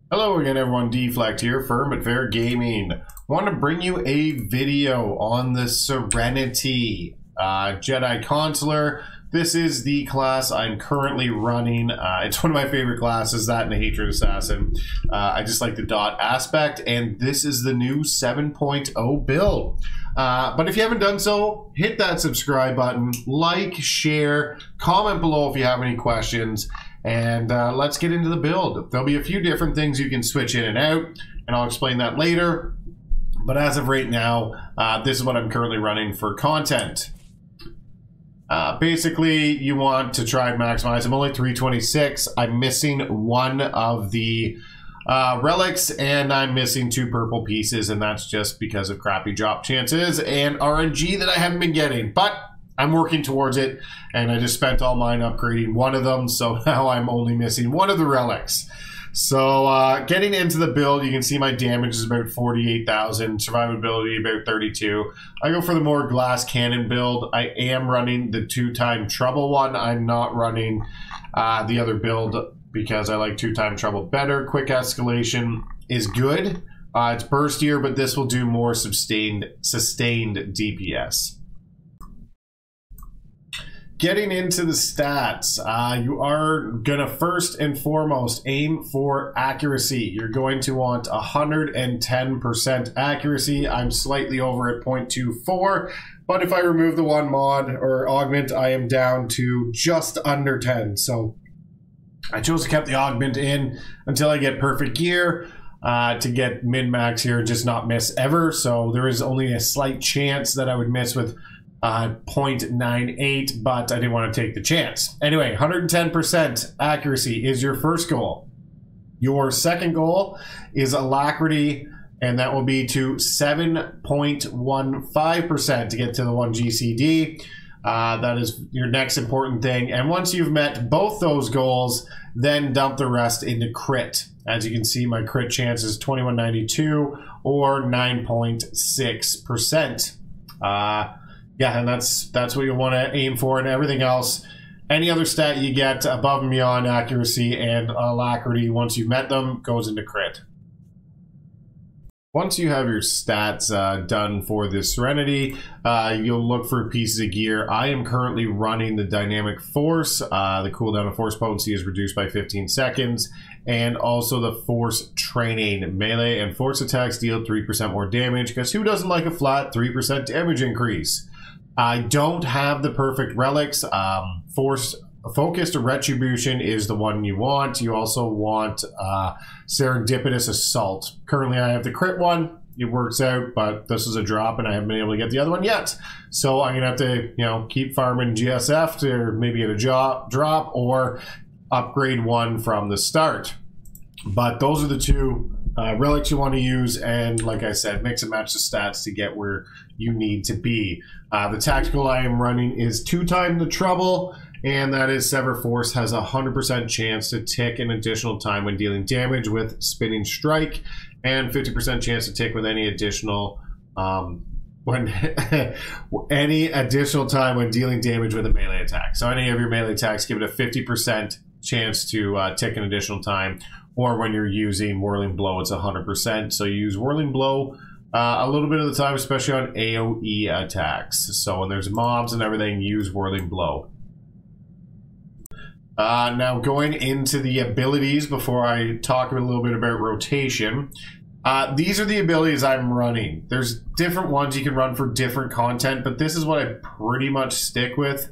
Hello again everyone, Dflekd here, Firm but Fair Gaming. Want to bring you a video on the Serenity Jedi Consular. This is the class I'm currently running. It's one of my favorite classes, that and the Hatred Assassin. I just like the dot aspect, and this is the new 7.0 build. But if you haven't done so, hit that subscribe button, like, share, comment below if you have any questions. And let's get into the build. There'll be a few different things you can switch in and out, and I'll explain that later. But as of right now, this is what I'm currently running for content. Basically, you want to try and maximize. I'm only 326. I'm missing one of the relics, and I'm missing 2 purple pieces, and that's just because of crappy drop chances and RNG that I haven't been getting. But I'm working towards it, and I just spent all mine upgrading one of them, so now I'm only missing one of the relics. So getting into the build, you can see my damage is about 48,000, survivability about 32. I go for the more glass cannon build. I am running the 2-time trouble one. I'm not running the other build because I like 2-time trouble better. Quick escalation is good. It's burstier, but this will do more sustained DPS. Getting into the stats, you are going to first and foremost aim for accuracy. You're going to want 110% accuracy. I'm slightly over at 0.24, but if I remove the one mod or augment, I am down to just under 10. So I chose to keep the augment in until I get perfect gear to get min-max here and just not miss ever. So there is only a slight chance that I would miss with 0.98, but I didn't want to take the chance. Anyway, 110% accuracy is your first goal. Your second goal is alacrity, and that will be to 7.15% to get to the 1 GCD. That is your next important thing. And once you've met both those goals, then dump the rest into crit. As you can see, my crit chance is 2192 or 9.6%. Yeah, and that's what you want to aim for, and everything else, any other stat you get above and beyond accuracy and alacrity, once you've met them, goes into crit. Once you have your stats done for this Serenity, you'll look for pieces of gear. I am currently running the Dynamic Force. The cooldown of Force Potency is reduced by 15 seconds. And also the Force Training. Melee and Force attacks deal 3% more damage, because who doesn't like a flat 3% damage increase? I don't have the perfect relics. Focused Retribution is the one you want. You also want Serendipitous Assault. Currently I have the crit one. It works out, but this is a drop and I haven't been able to get the other one yet. So I'm gonna have to, keep farming GSF to maybe get a drop or upgrade one from the start. But those are the 2 relics you want to use, and like I said, mix and match the stats to get where you need to be. The tactical I am running is 2-time the trouble, and that is Sever Force has a 100% chance to tick an additional time when dealing damage with Spinning Strike, and 50% chance to tick with any additional any additional time when dealing damage with a melee attack. So any of your melee attacks, give it a 50% chance to tick an additional time, or when you're using Whirling Blow, it's 100%. So you use Whirling Blow a little bit of the time, especially on AoE attacks. So when there's mobs and everything, use Whirling Blow. Now going into the abilities before I talk a little bit about rotation. These are the abilities I'm running. There's different ones you can run for different content, but this is what I pretty much stick with.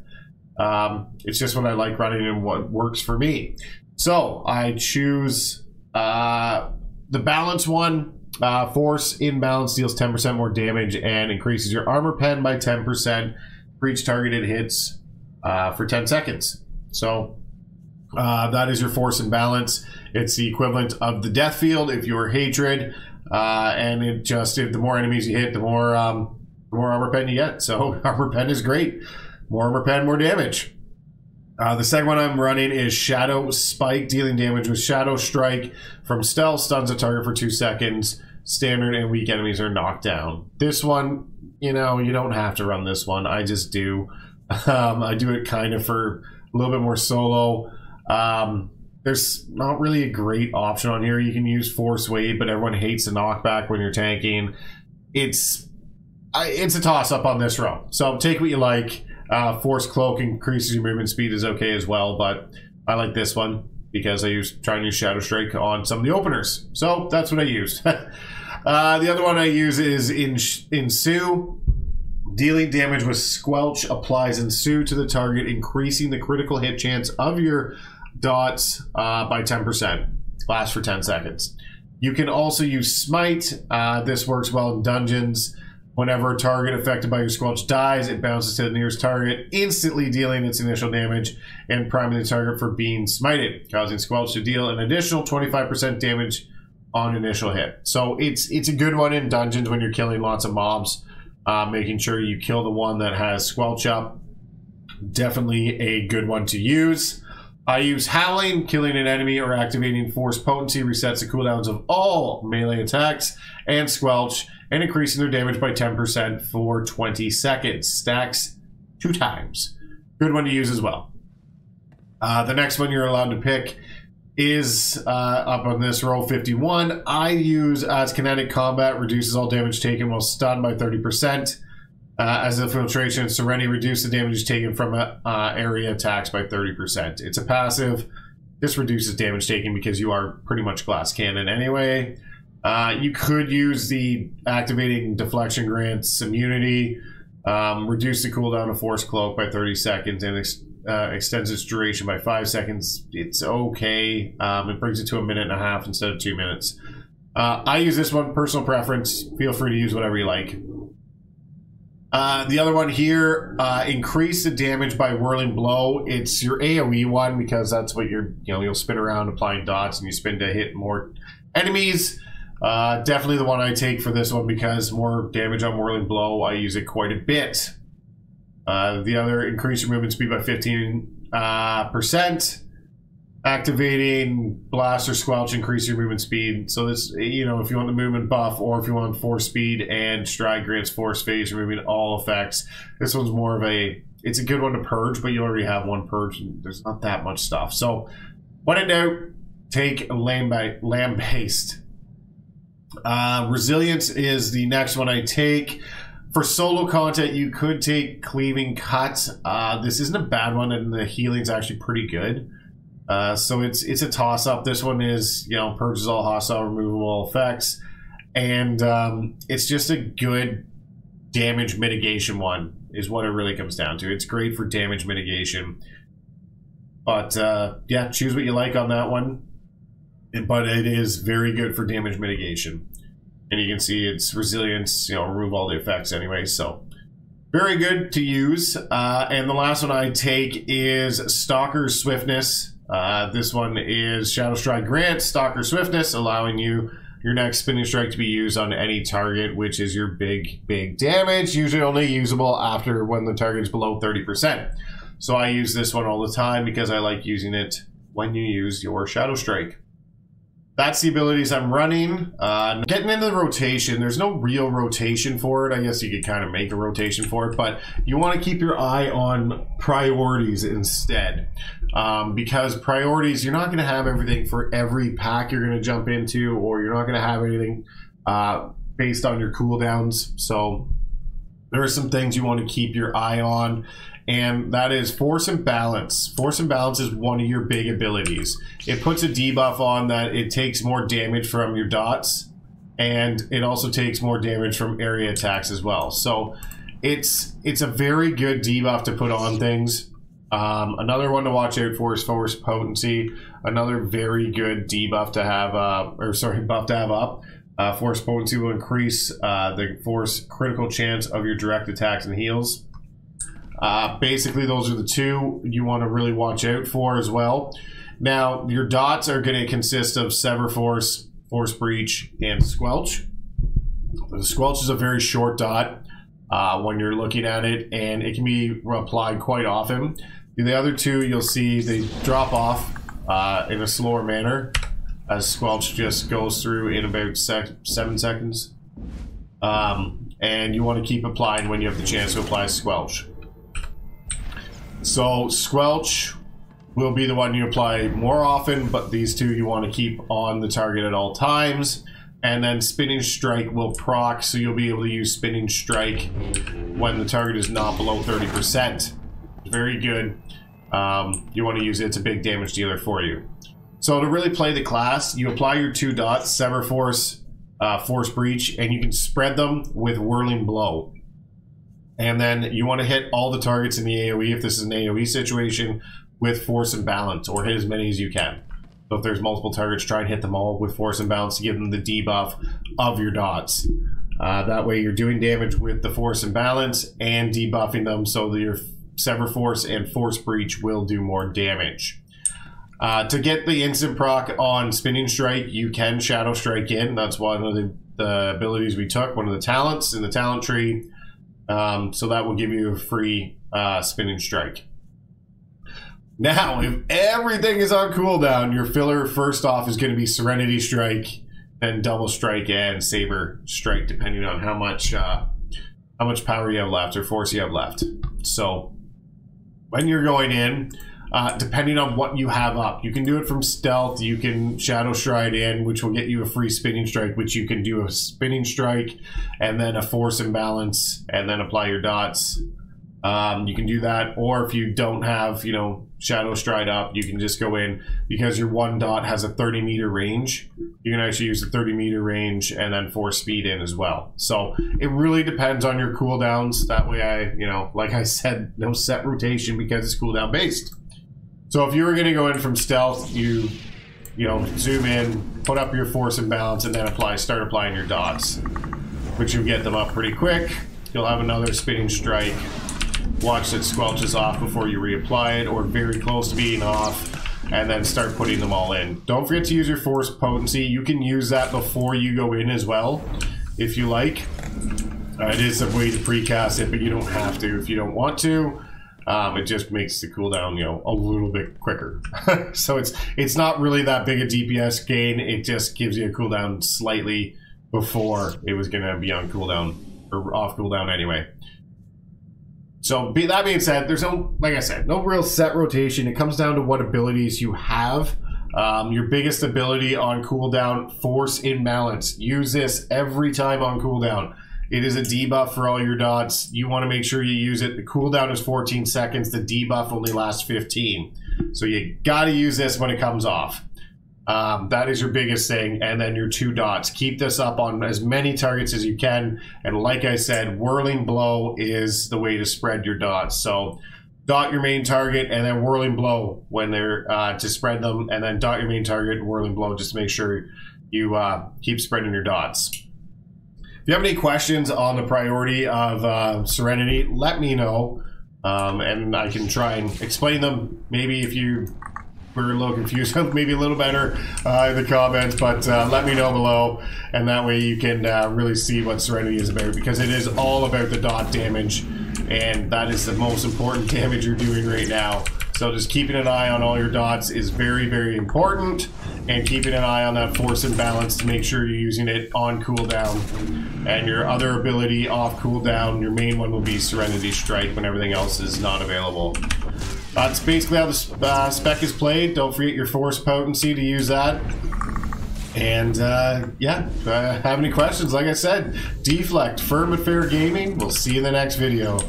It's just what I like running and what works for me. So I choose the balance one. Force Imbalance deals 10% more damage and increases your armor pen by 10% for each targeted hits for 10 seconds. So that is your Force Imbalance. It's the equivalent of the death field if you're Hatred, and it just, if the more enemies you hit, the more armor pen you get. So armor pen is great. More armor pen, more damage. The second one I'm running is Shadow Spike, dealing damage with Shadow Strike from stealth, stuns a target for 2 seconds. Standard and weak enemies are knocked down. This one, you don't have to run this one. I just do. I do it kind of for a little bit more solo. there's not really a great option on here. You can use Force Wave, but everyone hates the knockback when you're tanking. It's a toss-up on this row. So take what you like. Force Cloak increases your movement speed is okay as well, but I like this one because I try and use Shadow Strike on some of the openers. So that's what I use. The other one I use is Ensue. Dealing damage with Squelch applies Ensue to the target, increasing the critical hit chance of your dots by 10%. Lasts for 10 seconds. You can also use Smite. This works well in dungeons. Whenever a target affected by your Squelch dies, it bounces to the nearest target, instantly dealing its initial damage and priming the target for being smited, causing Squelch to deal an additional 25% damage on initial hit. So it's a good one in dungeons when you're killing lots of mobs, making sure you kill the one that has Squelch up. Definitely a good one to use. I use Howling. Killing an enemy or activating Force Potency resets the cooldowns of all melee attacks, and Squelch, and increasing their damage by 10% for 20 seconds. Stacks 2 times. Good one to use as well. The next one you're allowed to pick is up on this row, 51. I use as Kinetic Combat, reduces all damage taken while stunned by 30%. As Infiltration, Serenity reduces the damage taken from area attacks by 30%. It's a passive. This reduces damage taken because you are pretty much glass cannon anyway. You could use the activating deflection grants immunity, reduce the cooldown of Force Cloak by 30 seconds, and extends its duration by 5 seconds. It's okay. It brings it to 1.5 minutes instead of 2 minutes. I use this one, personal preference. Feel free to use whatever you like. The other one here, increase the damage by Whirling Blow. It's your AoE one because that's what you'll spin around applying dots and you spin to hit more enemies. Definitely the one I take for this one because more damage on Whirling Blow. I use it quite a bit. The other, increase your movement speed by 15%. Activating Blast or Squelch, increase your movement speed. So this, if you want the movement buff or if you want Force Speed, and Stride grants Force Phase, removing all effects. This one's more of it's a good one to purge, but you already have one purge and there's not that much stuff. So when in doubt, take Lamb-based. Resilience is the next one I take. For solo content, you could take Cleaving Cut. This isn't a bad one, and the healing's actually pretty good. So it's a toss-up. This one is, purges all hostile removable effects, and it's just a good damage mitigation one, is what it really comes down to. It's great for damage mitigation, but yeah, choose what you like on that one. But it is very good for damage mitigation, and you can see its resilience, remove all the effects anyway. So very good to use. And the last one I take is Stalker's Swiftness. This one is Shadow Strike grants Stalker Swiftness, allowing your next spinning strike to be used on any target, which is your big damage, usually only usable after when the target is below 30%. So I use this one all the time because I like using it when you use your Shadow Strike. That's the abilities I'm running. Getting into the rotation, there's no real rotation for it. I guess you could kind of make a rotation for it, but you want to keep your eye on priorities instead. Because priorities, you're not going to have everything for every pack you're going to jump into, or you're not going to have anything based on your cooldowns. So there are some things you want to keep your eye on, and that is Force and Balance. Force and Balance is one of your big abilities. It puts a debuff on that it takes more damage from your dots, and it also takes more damage from area attacks as well. So it's a very good debuff to put on things. Another one to watch out for is Force Potency. Another very good debuff to have, buff to have up. Force Potency will increase the force critical chance of your direct attacks and heals. Basically, those are the two you want to really watch out for as well. Now, your dots are going to consist of Sever Force, Force Breach, and Squelch. The Squelch is a very short dot when you're looking at it, and it can be applied quite often. The other two, you'll see they drop off in a slower manner, as Squelch just goes through in about 7 seconds. And you want to keep applying when you have the chance to apply Squelch. So Squelch will be the one you apply more often, but these two you want to keep on the target at all times. And then Spinning Strike will proc, so you'll be able to use Spinning Strike when the target is not below 30%. Very good. You want to use it. It's a big damage dealer for you. So to really play the class, you apply your 2 dots, Sever Force, Force Breach, and you can spread them with Whirling Blow. And then you want to hit all the targets in the AoE, if this is an AoE situation, with Force and Balance, or hit as many as you can. So if there's multiple targets, try and hit them all with Force and Balance to give them the debuff of your dots. That way you're doing damage with the Force and Balance and debuffing them so that your Sever Force and Force Breach will do more damage. To get the instant proc on Spinning Strike, you can Shadow Strike in. That's one of the abilities we took, one of the talents in the talent tree. So that will give you a free Spinning Strike. Now, if everything is on cooldown, your filler first off is going to be Serenity Strike, then Double Strike and Saber Strike, depending on how much power you have left or force you have left. So when you're going in, depending on what you have up, you can do it from stealth, you can Shadow Stride in, which will get you a free Spinning Strike, which you can do a Spinning Strike and then a Force and Balance and then apply your dots. You can do that, or if you don't have, Shadow Stride up, you can just go in, because your 1 dot has a 30-meter range. You can actually use the 30-meter range and then Force Speed in as well. So it really depends on your cooldowns. That way like I said, no set rotation because it's cooldown based. So if you were going to go in from stealth, you zoom in, put up your Force and Balance, and then start applying your dots, which you'll get them up pretty quick. You'll have another Spinning Strike. Watch that squelches off before you reapply it, or very close to being off, and then start putting them all in. Don't forget to use your Force Potency. You can use that before you go in as well, if you like. It is a way to precast it, but you don't have to if you don't want to. It just makes the cooldown, a little bit quicker. So it's not really that big a DPS gain. It just gives you a cooldown slightly before it was going to be on cooldown, or off cooldown anyway. So that being said, there's no real set rotation. It comes down to what abilities you have. Your biggest ability on cooldown, Force in Balance. Use this every time on cooldown. It is a debuff for all your dots. You want to make sure you use it. The cooldown is 14 seconds. The debuff only lasts 15. So you got to use this when it comes off. That is your biggest thing. And then your 2 dots. Keep this up on as many targets as you can. And like I said, Whirling Blow is the way to spread your dots. So dot your main target and then Whirling Blow when they're to spread them. And then dot your main target and Whirling Blow just to make sure you keep spreading your dots. If you have any questions on the priority of Serenity, let me know. And I can try and explain them. Maybe if you were a little confused, maybe a little better in the comments, but let me know below, and that way you can really see what Serenity is about, because it is all about the dot damage, and that is the most important damage you're doing right now. So just keeping an eye on all your dots is very, very important, and keeping an eye on that Force and Balance to make sure you're using it on cooldown. And your other ability off cooldown, your main one will be Serenity Strike when everything else is not available. That's basically how the spec is played. Don't forget your Force Potency to use that. And yeah, if you have any questions, like I said, Dflekd, Firm and Fair Gaming. We'll see you in the next video.